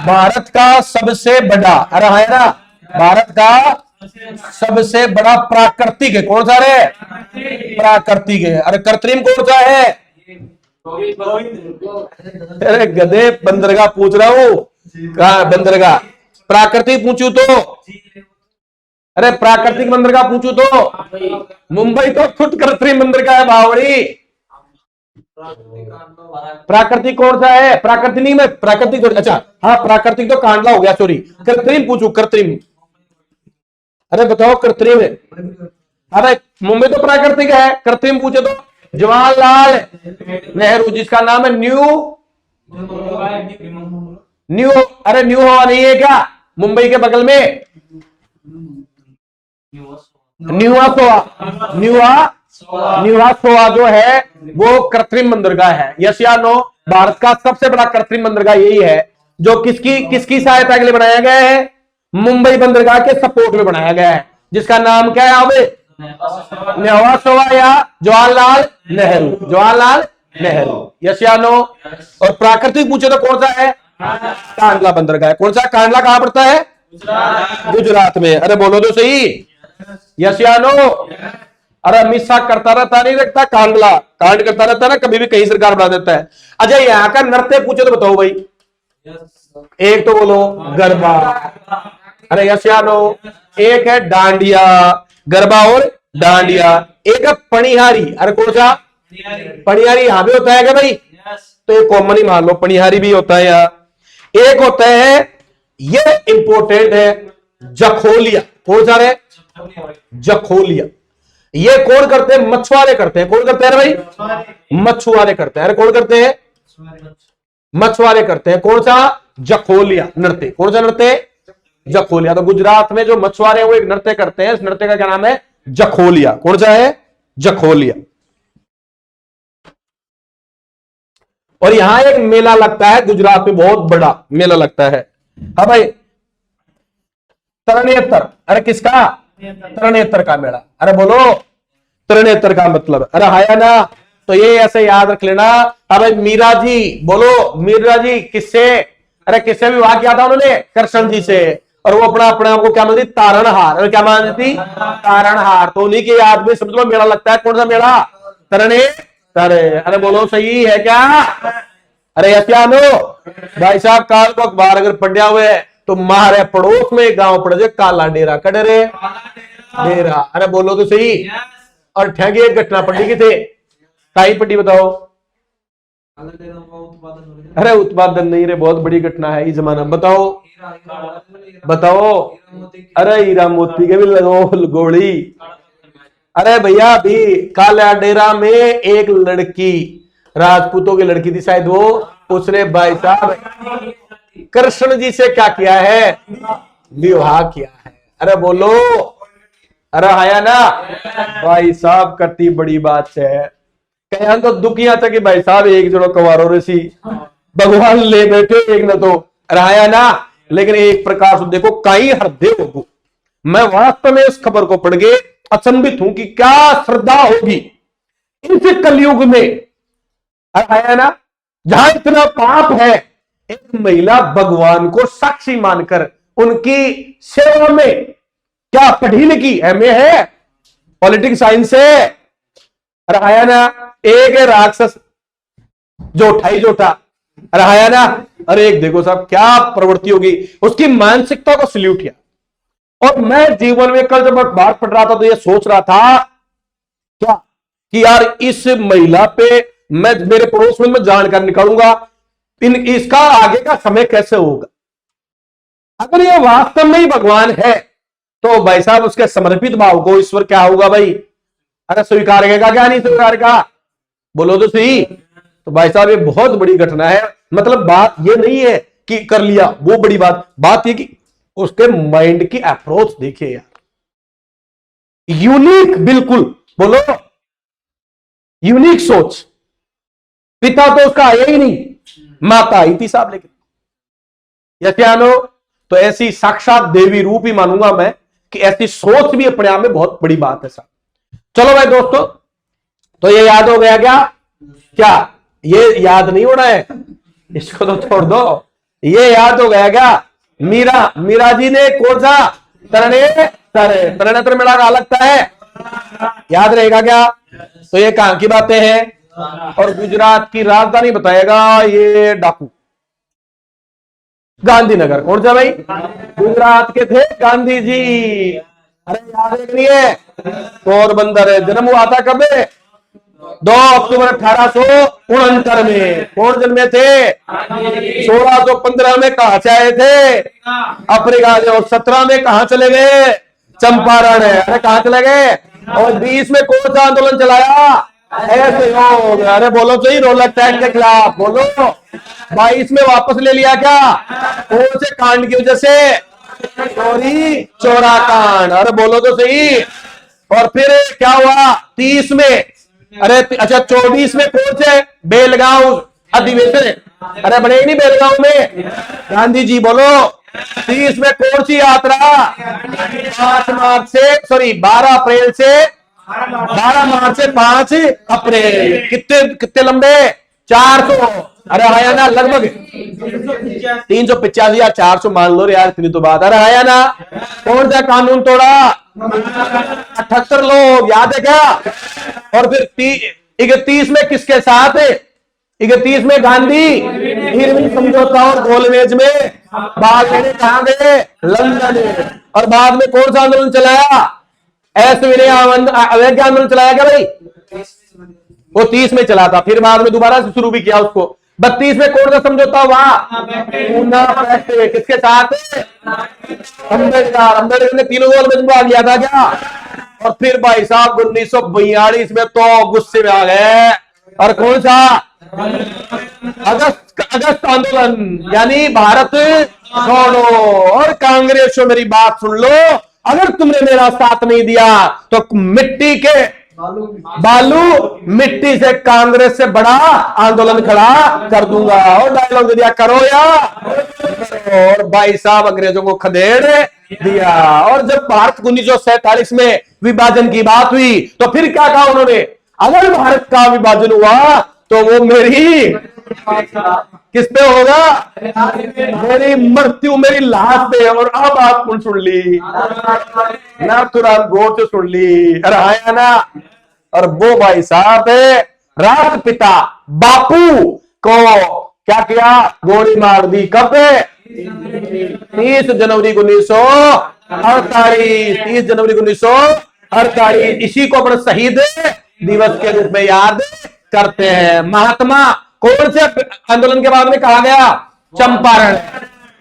[SPEAKER 1] भारत का सबसे बड़ा, अरे है ना, भारत का सबसे बड़ा प्राकृतिक है कौन सा रे? प्राकृतिक है। अरे कृत्रिम कौन सा है? अरे गधे, बंदरगाह पूछ रहा हूं। कहा बंदरगाह? प्राकृतिक पूछू तो? अरे प्राकृतिक बंदरगाह पूछू तो? मुंबई तो खुद कृत्रिम बंदरगाह है बावड़ी। प्राकृतिक कौन सा है? प्राकृतिक नहीं, मैं प्राकृतिक तो, अच्छा हाँ, प्राकृतिक तो कांडला हो गया, सॉरी। कृत्रिम पूछू, कृत्रिम। अरे बताओ कृत्रिम है। अरे मुंबई तो प्राकृतिक है, कृत्रिम पूछे तो जवाहरलाल नेहरू, जिसका नाम है न्यू। अरे न्यू हवा नहीं है क्या मुंबई के बगल में? न्यूहा सोआ जो है वो कृत्रिम बंदरगाह है। यस या नो? भारत का सबसे बड़ा कृत्रिम बंदरगाह यही है, जो किसकी सहायता के लिए बनाया गया है? मुंबई बंदरगाह के सपोर्ट में बनाया गया है, जिसका नाम क्या है? अब न्यूहा सोआ या जवाहरलाल नेहरू। जवाहरलाल नेहरू। यस या नो? और प्राकृतिक पूछे तो कौन सा है? कांडला बंदरगाह। कौन सा? कांडला कहां पड़ता है? गुजरात में। अरे बोलो तो सही। यस या नो? अरे अमित शाह करता रहता नहीं रखता कांडला, कांड करता रहता ना, कभी भी कहीं सरकार बना देता है। अच्छा, यहाँ का नृत्य पूछे तो बताओ भाई। एक तो बोलो गरबा। अरे यस या नो? एक है डांडिया, गरबा और डांडिया। एक है पणिहारी। अरे कौन सा? पणिहारी यहां भी होता है क्या भाई? तो ये कॉमन ही मान लो, पणिहारी भी होता है यहाँ। एक होता है, ये इंपोर्टेंट है, जखोलिया। कौन सा है? जखोलिया। ये कौन करते हैं? मछुआरे करते हैं। कौन करते हैं भाई? मछुआरे करते हैं। अरे कौन करते हैं? मछुआरे करते हैं। कौन सा? जखोलिया नृत्य। कौन सा नृत्य? जखोलिया। तो गुजरात में जो मछुआरे हैं वो एक नृत्य करते हैं, इस नृत्य का क्या नाम है? जखोलिया। कौन सा है? जखोलिया। और यहां एक मेला लगता है गुजरात में, बहुत बड़ा मेला लगता है। हाँ भाई, तरणेतर। अरे किसका? तरणेतर का मेला। अरे बोलो तरणेतर का मतलब। अरे हाया ना? तो ये ऐसे याद रख लेना। हाँ भाई, मीरा जी। बोलो मीरा जी किससे? अरे किससे विवाह किया था उन्होंने? कृष्ण जी से। और वो अपना अपने आप को क्या मानती? तारणहार। अरे क्या मानती? तारणहार। तो उन्हीं के याद में समझ लो मेला लगता है। कौन सा मेला? तरणेतर। अरे बोलो सही है क्या? अरे यत्यानो भाई साहब, काल को अखबार अगर पढ़िया हुए तो मारे पड़ोस में एक गांव पड़ जाए, काला डेरा कड़े डेरा। अरे बोलो तो सही। और ठगी एक घटना पड़ी की थे, ताई पट्टी बताओ। अरे उत्पादन नहीं रे, बहुत बड़ी घटना है इस जमाना। बताओ बताओ। अरे हीरा मोती के भी लगो गोली। अरे भैया, अभी काला डेरा में एक लड़की, राजपूतों की लड़की थी शायद वो, उसने भाई साहब कृष्ण जी से क्या किया है? विवाह किया है। अरे बोलो। अरे आया ना भाई साहब, करती बड़ी बात है। कहीं तो दुखिया था कि भाई साहब एक जड़ो कवारो ऋषि भगवान ले बैठे एक न तो। अरे आया ना? लेकिन एक प्रकार से देखो कई हृदय हो। मैं वास्तव में इस खबर को पढ़ के अचंभित हूं कि क्या श्रद्धा होगी इस कलयुग में। आया ना? जहां इतना पाप है, एक महिला भगवान को साक्षी मानकर उनकी सेवा में, क्या पढ़ी लिखी एमए है, पॉलिटिक्स साइंस है, रहा ना, एक है राक्षस जोठा ही जोठा, रहा ना। अरे एक देखो साहब क्या प्रवृत्ति होगी उसकी, मानसिकता को सल्यूट किया। और मैं जीवन में कल जब अखबार पढ़ रहा था तो ये सोच रहा था क्या कि यार इस महिला पे मैं मेरे पड़ोस में मैं जानकर निकालूंगा, इसका आगे का समय कैसे होगा। अगर ये वास्तव में ही भगवान है तो भाई साहब उसके समर्पित भाव को ईश्वर क्या होगा भाई, अरे स्वीकार करेगा क्या नहीं स्वीकार का, बोलो तो सही। तो भाई साहब ये बहुत बड़ी घटना है। मतलब बात ये नहीं है कि कर लिया वो बड़ी बात ये कि उसके माइंड की अप्रोच देखिए यार, यूनिक, बिल्कुल बोलो यूनिक सोच। पिता तो उसका आया ही नहीं, माता आई थी साहब, लेकिन यज्ञानो तो ऐसी साक्षात देवी रूप ही मानूंगा मैं कि ऐसी सोच भी अपने आप में बहुत बड़ी बात है साहब। चलो भाई दोस्तों, तो ये याद हो गया क्या ये याद नहीं होना है, इसको तो छोड़ दो। ये याद हो गया क्या, मीरा जी ने कौन सा तरणे मेला का लगता है, याद रहेगा क्या। तो ये कहां की बातें हैं, और गुजरात की राजधानी बताएगा ये डाकू गांधीनगर। कौन सा भाई, गुजरात के थे गांधी जी। अरे याद है नहीं है, पोरबंदर है, जन्म हुआ था कब, 2 अक्टूबर 1869 में। कौन जन्मे थे, 1615 में कहां से आए थे, अफ्रीका से। और 17 में कहां चले गए, चंपारण है। अरे कहां चले गए। और 20 में कौन सा आंदोलन चलाया, ऐसे हो। अरे बोलो तो ही, रोलक टैक्स के खिलाफ बोलो। 22 में वापस ले लिया क्या, कौन से कांड की वजह से, चोरी चोरा कांड। अरे बोलो तो सही। और फिर क्या हुआ 30 में, अरे अच्छा 24 में कौन से बेलगांव अधिवेशन, अरे बने नहीं बेलगांव में गांधी जी, बोलो। 30 में कौन सी यात्रा, 12 अप्रैल से 12 मार्च से 5 अप्रैल। कितने लंबे, 400। अरे आया ना, लगभग 385 या 400 मान लो यार, इतनी तो बात। अरे आया ना, कौन सा कानून तोड़ा, 78 लोग, याद है क्या। और फिर 31 में किसके साथ, 31 में गांधी इरविन समझौता और गोलमेज में बाद में कहां गए, लंदन। और बाद में कौन सा आंदोलन चलाया, अवैध आंदोलन चलाया क्या भाई, वो 30 में चला था। फिर बाद में दोबारा से शुरू भी किया उसको। 32 में कौन सा समझौता हुआ, किसके साथ, अम्बेडकर ने तीनों गोलमेज में भाग लिया था क्या। और फिर भाई साहब 1942 में तो गुस्से में आ गए। और कौन सा, अगस्त आंदोलन, यानी भारत छोड़ो। और कांग्रेसो मेरी बात सुन लो, अगर तुमने मेरा साथ नहीं दिया तो मिट्टी के बालू मिट्टी से कांग्रेस से बड़ा आंदोलन खड़ा कर दूंगा। और डायलॉग दिया, करो या। और भाई साहब अंग्रेजों को खदेड़ दिया। और जब भारत 1947 में विभाजन की बात हुई तो फिर क्या कहा उन्होंने, अगर भारत का विभाजन हुआ तो वो मेरी किस पे होगा, मेरी मृत्यु मेरी लाश पे। और अब आप कौन सुन ली ना, तुरंत गौर से सुन ली। अरे आया ना। और वो भाई साहब राष्ट्रपिता बापू को क्या किया, गोली मार दी। कब, 30 जनवरी 1948, 30 जनवरी 1948। इसी को अपना शहीद दिवस के रूप में याद करते हैं। महात्मा कौन से आंदोलन के बाद में कहा गया, चंपारण।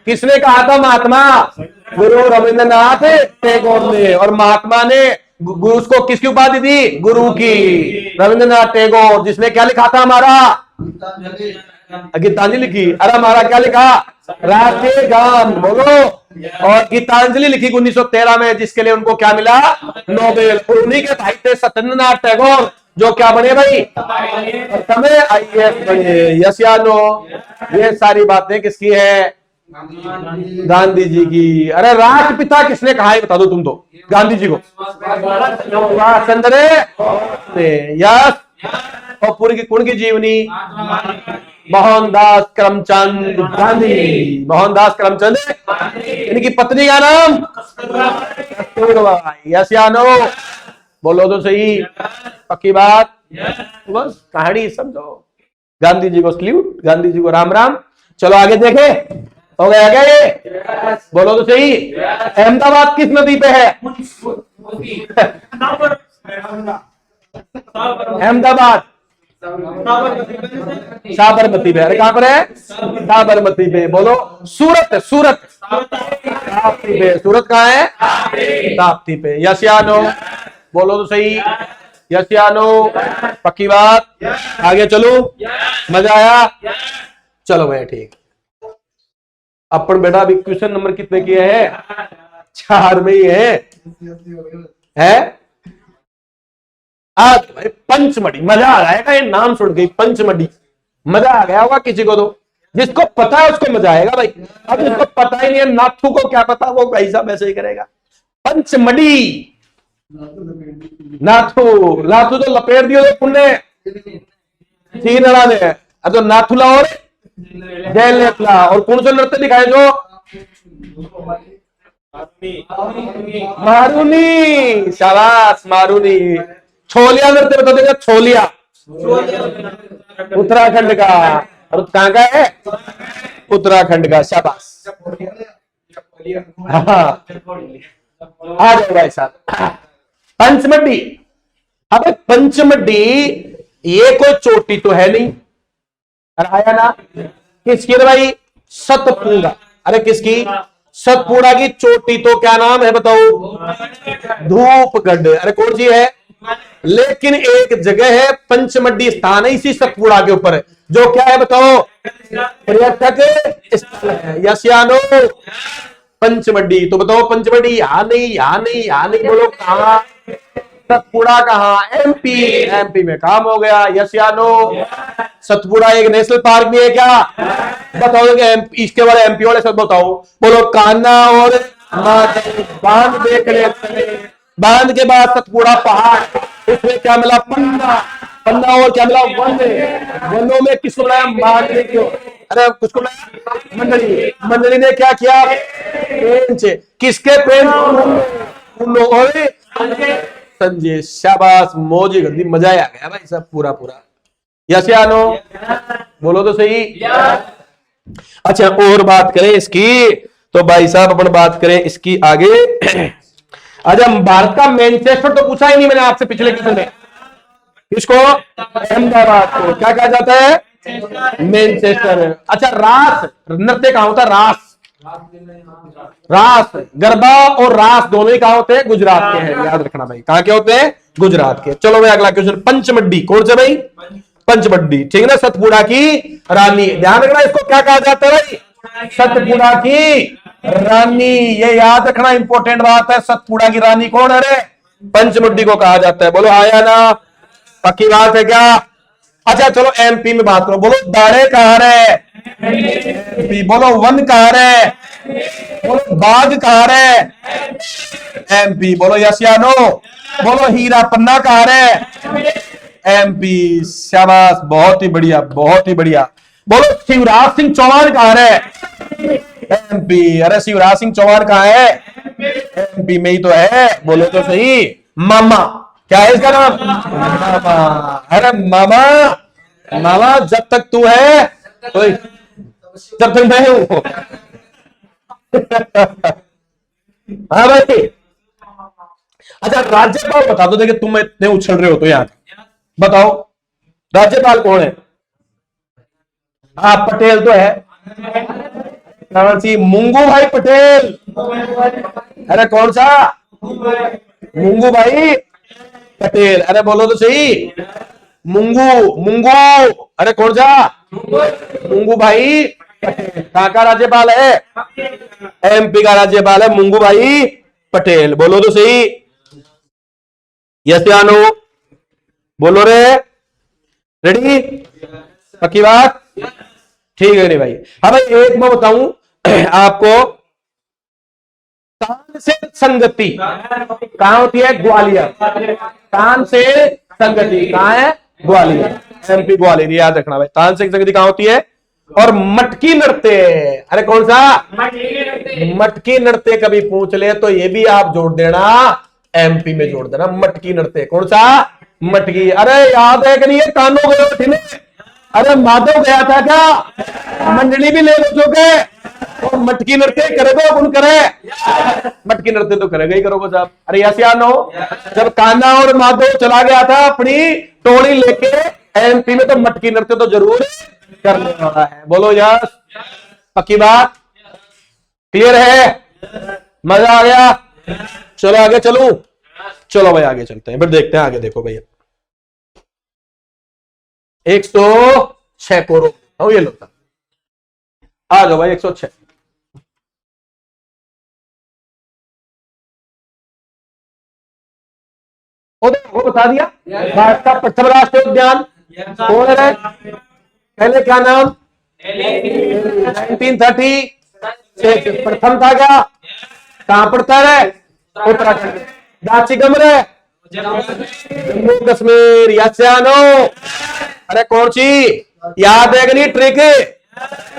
[SPEAKER 1] किसने कहा था, महात्मा गुरु रविंद्रनाथ टैगोर ने। और महात्मा ने उसको किसकी उपाधि दी, गुरु की, रविंद्रनाथ टैगोर, जिसने क्या लिखा था हमारा, गीतांजलि लिखी। अरे हमारा क्या लिखा, राष्ट्रीय गान, बोलो। और गीतांजलि लिखी 1913 में, जिसके लिए उनको क्या मिला, नोबेल। उन्हीं के भाई थे सत्येंद्रनाथ टैगोर, जो क्या बने भाई, समय IAS बने। यस या नो। ये सारी बातें किसकी है, गांधी जी की। अरे राष्ट्रपिता किसने कहा है बता दो तुम तो, गांधी जी को। चंद्र यस और पूरी की कुण की जीवनी मोहनदास करमचंद गांधी। मोहनदास करमचंद, इनकी पत्नी का नाम कस्तूरबा। यस या नो? बोलो तो सही, पक्की बात? बस कहानी समझो। गांधी जी को सल्यूट, गांधी जी को राम राम। चलो आगे देखे, हो गया क्या ये? बोलो तो सही। अहमदाबाद किस नदी पे है? अहमदाबाद साबरमती पे। अरे कहां पर है? साबरमती पे। बोलो सूरत, सूरत ताप्ती पे। सूरत कहां है? ताप्ती पे। यस या नो? बोलो तो सही, यस या नो? पक्की बात? आगे चलो, मजा आया? चलो भाई ठीक। अपन बेटा अभी क्वेश्चन नंबर कितने किए हैं? 4 में ही है? आज भाई पंचमढ़ी, मजा आ जाएगा ये नाम सुन के। पंचमढ़ी मजा आ गया होगा किसी को, तो जिसको पता है उसको मजा आएगा भाई। अब जिसको पता ही नहीं है, नाथू को क्या पता, वो भाई साहब ऐसे ही करेगा। पंचमढ़ी, नाथू, नाथू तो लपेट दियो तो पुण्य तीन अड़ा दे। अब तो नाथुला और जयलेखला। और कौन सा नृत्य दिखाए जो? मारूनी। शाबाश, मारूनी। छोलिया नृत्य बता देगा? छोलिया उत्तराखंड का। और कहां का है? उत्तराखंड का। शाबाश। हाँ, आ जाओ भाई साहब। पंचमढ़ी। अब पंचमढ़ी ये कोई चोटी तो है नहीं, आया ना? किसकी भाई? सतपुड़ा। अरे किसकी? सतपुड़ा की चोटी तो क्या नाम है बताओ? धूपगढ़। अरे कौन सी है? लेकिन एक जगह है, पंचमढ़ी स्थान है इसी सतपुड़ा के ऊपर, जो क्या है बताओ? पर्यटक स्थल है। यस या नो? पंचमढ़ी। तो बताओ पंचमढ़ी यहाँ नहीं, यहाँ नहीं, यहाँ नहीं। बोलो कहां? सतपुड़ा कहां? एमपी। एमपी में काम हो गया। यस या नो? सतपुड़ा एक नेशनल पार्क भी है क्या? बताओ इसके बारे एमपी वाले सब बताओ। बोलो कान्हा और बांध देखने चले। बांध के बाद सतपुड़ा पहाड़, उसमें क्या मिला? पन्ना। पन्ना और क्या मिला? वन। वनों में किसको बनाया? मांडली को। अरे कुछ बनाया? मंडली। मंडली ने क्या किया? पेंच। किसके पेंच? और संजय। शाबाश, मौजी गंदी, मजा आ गया भाई सब पूरा पूरा। यस या नो? बोलो तो सही। अच्छा, और बात करें इसकी तो भाई साहब अपन बात करें इसकी आगे। अच्छा, भारत का मैनचेस्टर तो पूछा ही नहीं मैंने आपसे पिछले क्वेश्चन में। किसको? अहमदाबाद को क्या कहा जाता है? मैनचेस्टर। अच्छा, रास नृत्य कहां होता है? रास। रास, गरबा और रास दोनों ही कहां होते हैं? गुजरात के हैं, याद रखना भाई। कहां के होते हैं? गुजरात के। चलो भाई अगला क्वेश्चन। पंचमढ़ी कौन से भाई? पंचमढ़ी, ठीक है ना? सतपुड़ा की रानी। ध्यान रखना, इसको क्या कहा जाता है भाई? सतपुड़ा की रानी। ये याद रखना, इंपॉर्टेंट बात है। सतपुड़ा की रानी कौन है रे? पंचमढ़ी को कहा जाता है। बोलो आया ना? पक्की बात है क्या? अच्छा चलो एमपी में बात करो। बोलो दाड़े कहां रे? एमपी। बोलो वन कहां रे? बोलो बाघ कहां रे? एमपी। बोलो यस या नो? बोलो हीरा पन्ना कहां रे? एमपी। शाबाश, बहुत ही बढ़िया, बहुत ही बढ़िया। बोलो शिवराज सिंह चौहान कहां है? एमपी। अरे शिवराज सिंह चौहान कहां है? एमपी में ही तो है। बोलो तो सही। मामा, क्या है इसका नाम? मामा। अरे मामा, मामा जब तक तू है तो जब तक मैं हूं। हाँ भाई। अच्छा, राज्यपाल बता दो। देखिए तुम इतने उछल रहे हो तो यहाँ बताओ राज्यपाल कौन है? हाँ, पटेल तो है। कौन सी? मुंगू भाई पटेल। अरे कौन सा? मुंगू भाई पटेल। अरे बोलो तो सही। मुंगू, मुंगू। अरे कौन सा? मुंगू भाई पटेल। कहां का राज्यपाल है? एमपी का राज्यपाल है मुंगू भाई पटेल। बोलो तो सही। यस या नो? बोलो रे। रेडी? पक्की बात? ठीक है नहीं भाई। हाँ भाई, एक मैं बताऊं आपको। कान से संगति कहां होती है? ग्वालियर। कान से संगति कहां है? ग्वालियर, एमपी ग्वालियर, याद रखना भाई। तानसेन संगति कहां होती है? और मटकी नृत्य, अरे कौन सा? मटकी नृत्य कभी पूछ ले तो ये भी आप जोड़ देना, एमपी में जोड़ देना मटकी नृत्य। कौन सा? मटकी। अरे याद है कि नहीं? ये कानों गए, अरे माधव गया था क्या? मंडली भी ले लो चुके, और मटकी नृत्य करेगा कौन करे? मटकी नृत्य तो करेगा ही करोगे साहब। अरे यस या नो? जब कान्हा और माधव चला गया था अपनी टोली लेके एमपी में, तो मटकी नृत्य तो जरूर करने वाला है। बोलो यस, पक्की बात, क्लियर है? मजा आ गया? चलो आगे चलूं? चलो भाई आगे चलते हैं, फिर देखते हैं आगे। देखो भैया 106 को रोक, ये लो आ जाओ भाई 106। वो बता दिया भारत का प्रथम राष्ट्रीय उद्यान कौन है? पहले क्या नाम? 1930 प्रथम था क्या? कहां पड़ता है? उत्तराखंड। दाची गमरे, जम्मू कश्मीर, यानो। अरे कौन सी याद है कि नहीं ट्रिक?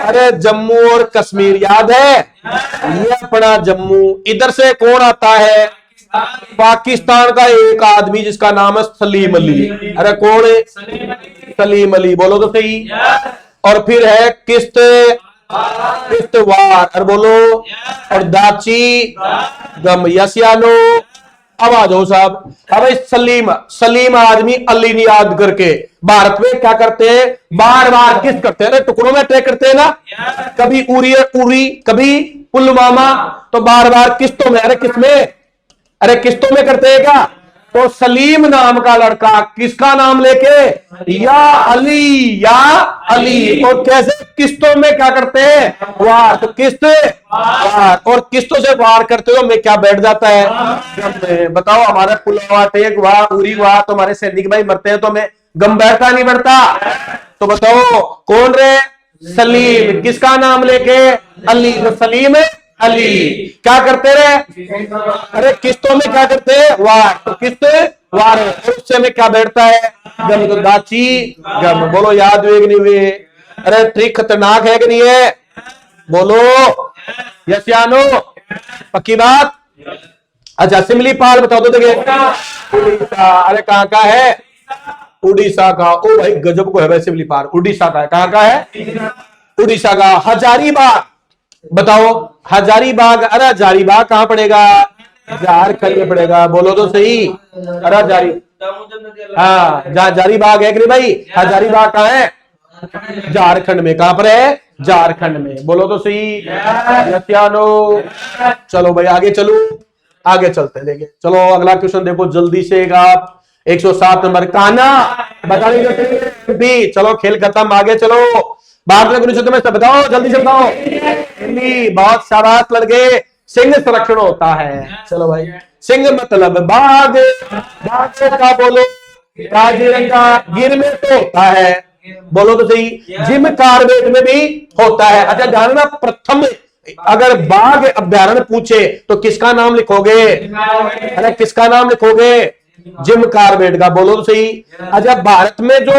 [SPEAKER 1] अरे जम्मू और कश्मीर याद है? ये अपना जम्मू। इधर से कौन आता है? पाकिस्तान का एक आदमी जिसका नाम है सलीम अली। अरे कौन है? सलीम अली, बोलो तो सही। और फिर है किश्तवाड़, अरे बोलो। और दाची गम, यसियानो। अब आ जाओ साहब, अब सलीम आदमी अली ने याद करके भारत में क्या करते हैं? बार बार किस करते हैं? टुकड़ों में तय करते हैं ना, कभी उरी, कभी पुलवामा, तो बार बार किस्तों में। अरे किसमें? अरे किस्तों में करते हैं क्या? तो सलीम नाम का लड़का किसका नाम लेके? या अली। और कैसे किस्तों में क्या करते हैं? वार। तो किस्त वार, और किस्तों से वार करते हो में क्या बैठ जाता है? बताओ, हमारा पुलवामा टेक वाह, उरी वाह, तो हमारे सैनिक भाई मरते हैं तो हमें गम बैठता नहीं बढ़ता? तो बताओ कौन रे? सलीम। किसका नाम लेके? अली। तो सलीम अली क्या करते रहे? अरे किस्तों में क्या करते हैं? वार। तो किस्त वार, उससे में क्या बैठता है? गम। तो दाची गम। बोलो याद हुए कि नहीं हुए? अरे ट्रिक खतरनाक है कि नहीं है? बोलो यस या नो? पक्की बात? अच्छा सिमली पाल बताओ तो देखिए। उड़ीसा। अरे कहां का है? उड़ीसा का। ओ भाई गजब को है भाई, सिमली पाल उड़ीसा का है। कहां का है? उड़ीसा का। हजारीबाग बताओ, हजारीबाग। अरे हजारीबाग कहां पड़ेगा? झारखंड में पड़ेगा, बोलो तो सही। अरे हाँ हजारीबाग है कि नहीं भाई? हजारीबाग कहां है? झारखंड में। कहां पर है? झारखंड में, बोलो तो सही। चलो भाई आगे चलो, आगे चलते हैं। देखिए चलो अगला क्वेश्चन देखो जल्दी से। आप 107 नंबर कान्हा बताने। चलो खेल खत्म, आगे चलो। भारत में में बताओ, जल्दी से बताओ। बहुत शाबाश लड़के। सिंह संरक्षण होता है। चलो भाई, सिंह मतलब बाघ। बाघ का बोलो? काजीरंगा गिर में तो होता है, बोलो तो सही। जिम कार्बेट में भी होता है। अच्छा जानना, प्रथम अगर बाघ अभ्यारण्य पूछे तो किसका नाम लिखोगे? अरे किसका नाम लिखोगे? जिम कार्बेट का, बोलो तो सही। अच्छा भारत में जो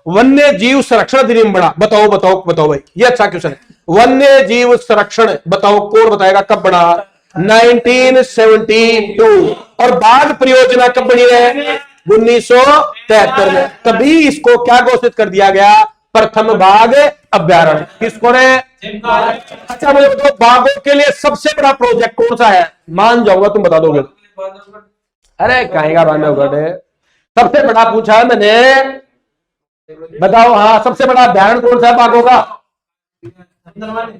[SPEAKER 1] वन्य जीव संरक्षण अधिनियम बना, बताओ बताओ बताओ भाई, ये अच्छा क्वेश्चन है। वन्य जीव संरक्षण बताओ, कौन बताएगा कब बना? 1972। और बाघ परियोजना कब बनी है? 1973 में। तभी इसको क्या घोषित कर दिया गया? प्रथम बाघ अभ्यारण्य। किसको ने? अच्छा मुझे बताओ, बाघों के लिए सबसे बड़ा प्रोजेक्ट कौन सा है? मान जाऊंगा तुम बता दोगे। अरे कहेगा बांधवगढ़ सबसे बड़ा पूछा है मैंने, बताओ। हाँ सबसे बड़ा अभ्यारण्य कौन सा है बाघों का?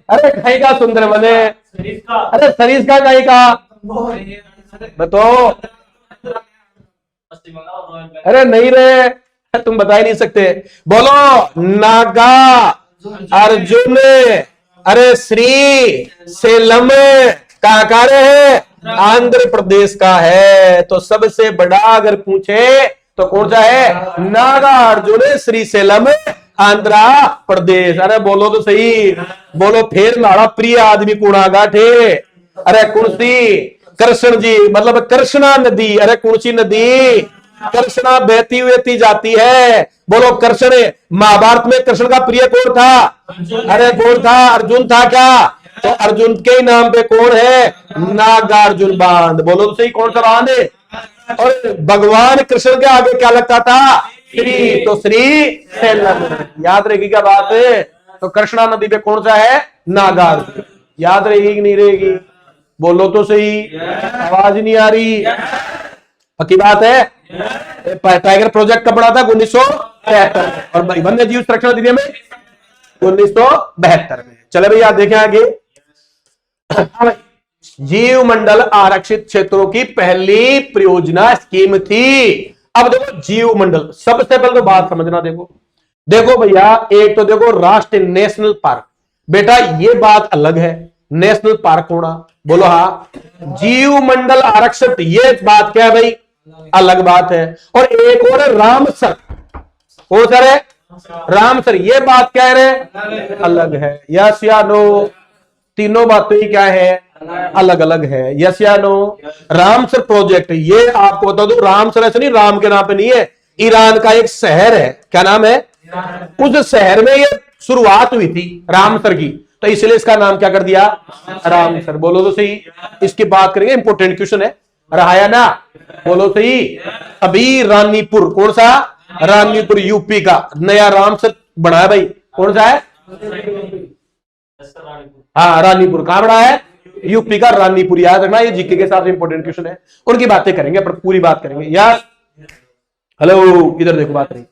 [SPEAKER 1] अरे कहेगा सुंदरवन। अरे सरीस का कहेगा, बताओ। अरे नहीं रे, तुम बता ही नहीं सकते। बोलो नागा अर्जुन। अरे श्री सेलम कहां का है? आंध्र प्रदेश का है। तो सबसे बड़ा अगर पूछे तो कौन सा है? नागा अर्जुन श्री सेलम आंध्र प्रदेश। अरे बोलो तो सही, बोलो फिर हमारा प्रिय आदमी कौन थे? अरे कौन सी? कृष्ण जी, मतलब कृष्णा नदी। अरे कौन सी नदी? कृष्णा बहती हुई जाती है। बोलो कृष्ण, महाभारत में कृष्ण का प्रिय कौन था? अरे कौन था? अर्जुन था क्या? तो अर्जुन के नाम पे कौन है? नागार्जुन बांध। बोलो तो सही, कौन सा बांध है? और भगवान कृष्ण के आगे क्या लगता था? श्री, तो श्री से याद रहेगी क्या बात है? तो कृष्णा नदी पे कौन सा है? नागार्जुन। याद रहेगी कि नहीं रहेगी? बोलो तो सही, आवाज नहीं आ रही। पक्की बात है। टाइगर प्रोजेक्ट कब बना था? 1973 और वन्य जीव संरक्षण अधिनियम में 1972 में। चले भैया देखें आगे। जीव मंडल आरक्षित क्षेत्रों की पहली परियोजना स्कीम थी। अब देखो जीव मंडल, सबसे पहले तो बात समझना। देखो भैया, एक तो देखो राष्ट्रीय नेशनल पार्क, बेटा ये बात अलग है। नेशनल पार्क होना, बोलो हाँ। जीव मंडल आरक्षित, ये बात क्या है भाई? अलग बात है। और एक और है रामसर। कौन सर है? रामसर। ये बात क्या है? अलग है। यस या नो? तीनों बातें ही क्या है? अलग अलग है। यस या नो? रामसर प्रोजेक्ट, ये आपको बता दो, रामसर ऐसे नहीं राम के नाम पे नहीं है, ईरान का एक शहर है। क्या नाम है? उस शहर में ये शुरुआत हुई थी रामसर की, तो इसलिए इसका नाम क्या कर दिया? रामसर। बोलो तो सही। इसकी बात करेंगे, इंपोर्टेंट क्वेश्चन है, रहाया ना? बोलो सही। अभी रानीपुर, कौन सा? रानीपुर यूपी का नया रामसर बना है भाई। कौन सा है? हाँ रानीपुर। कहां बना है? यूपी का रानीपुर। याद रखना, ये जीके के हिसाब से इंपोर्टेंट क्वेश्चन है। उनकी बातें करेंगे, पर पूरी बात करेंगे यार। हेलो, इधर देखो बात रही।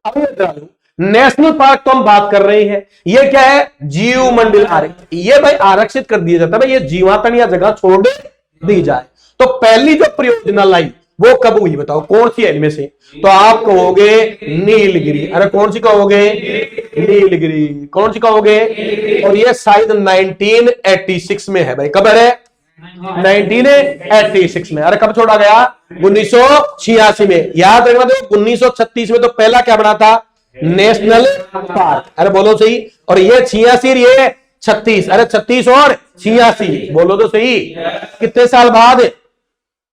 [SPEAKER 1] अब नेशनल पार्क तो हम बात कर रहे हैं, ये क्या है? जीव मंडल आरक्षित। ये भाई आरक्षित कर दिया जाता है भाई, ये जीवातन या जगह छोड़ दी जाए। तो पहली जो परियोजना लाई वो कब हुई बताओ? कौन सी है इनमें से? तो आप कहोगे नीलगिरी। अरे कौन सी कहोगे? नीलगिरी। कौन सी कहोगे? और ये शायद 1986 में है भाई। कब है? 1986 में। अरे कब छोड़ा गया? 1986 में। याद रखना, देखो 1936 में तो पहला क्या बना था? National park. अरे बोलो सही। और ये 86, ये 36। अरे 36 और 86, बोलो तो सही। कितने साल बाद?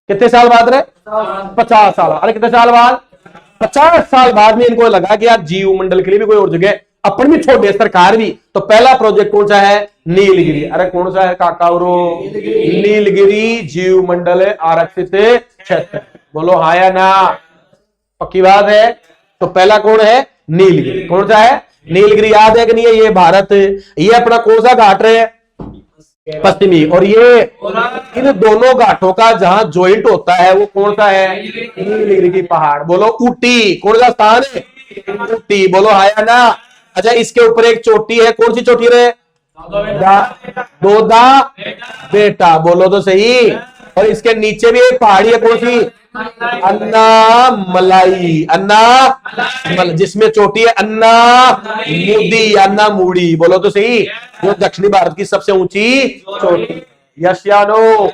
[SPEAKER 1] कितने साल बाद रे? 50 साल। अरे कितने साल बाद? 50 साल बाद में इनको लगा कि यार जीव मंडल के लिए भी कोई और जगह अपन भी छोड़ दे, सरकार भी। तो पहला प्रोजेक्ट कौन सा है? नीलगिरी। अरे कौन सा है काका? नीलगिरी जीव मंडल आरक्षित क्षेत्र। बोलो हाँ या ना? पक्की बात है। तो पहला कौन है? नीलगिरी। कौन सा है? नीलगिरी। याद है कि नहीं है? ये भारत, ये अपना कौन सा घाट है? पश्चिमी। और ये इन दोनों घाटों का जहां ज्वाइंट होता है वो कौन सा है? नीलगिरी की पहाड़। बोलो ऊटी। कौन सा स्थान है? ऊटी। बोलो हाँ या ना? अच्छा, इसके ऊपर एक चोटी है, कौन सी चोटी रे? दोदा बेटा। बोलो तो सही। और इसके नीचे भी एक पहाड़ी है, कौन सी? अन्ना मलाई। अन्ना जिसमें चोटी है अन्ना मूडी, अन्ना मूडी। बोलो तो सही। जो दक्षिणी भारत की सबसे ऊंची चोटी। यस या नो?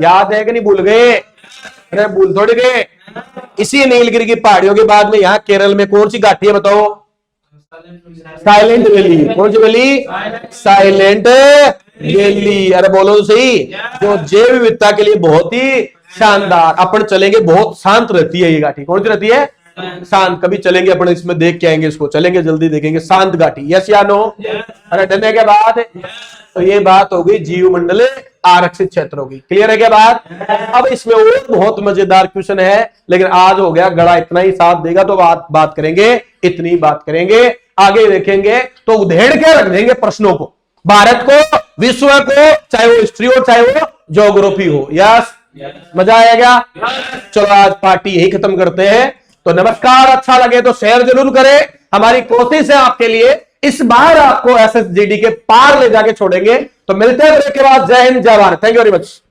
[SPEAKER 1] याद है कि नहीं? भूल गए? अरे भूल थोड़ी गए। इसी नीलगिरी की पहाड़ियों के बाद में यहाँ केरल में कौन सी घाटी है बताओ? Silent valley. कौन सी वैली? Silent valley. अरे बोलो तो सही। जो जैव विविधता के लिए बहुत ही शानदार, अपन चलेंगे, बहुत शांत रहती है ये घाटी। कौन सी रहती है? शांत। कभी चलेंगे अपन, इसमें देख के आएंगे, इसको चलेंगे, जल्दी देखेंगे। शांत घाटी। यस या नो? अरे डरने के बाद तो ये बात हो गई जीव मंडल आरक्षित क्षेत्रों की। क्लियर है क्या बात? अब इसमें और बहुत मजेदार क्वेश्चन है, लेकिन आज हो गया गड़ा इतना ही साथ देगा तो बात करेंगे, इतनी बात करेंगे। आगे देखेंगे तो उधेड़ के रख देंगे प्रश्नों को, भारत को, विश्व को, चाहे वो हिस्ट्री हो चाहे वो ज्योग्राफी हो। यस, मजा आएगा। चलो आज पार्टी यही खत्म करते हैं। तो नमस्कार। अच्छा लगे तो शेयर जरूर करें। हमारी कोशिश है आपके लिए, इस बार आपको एसएसजीडी के पार ले जाके छोड़ेंगे। तो मिलते हैं ब्रेक के बाद। जय हिंद, जय Bharat. Thank you very much.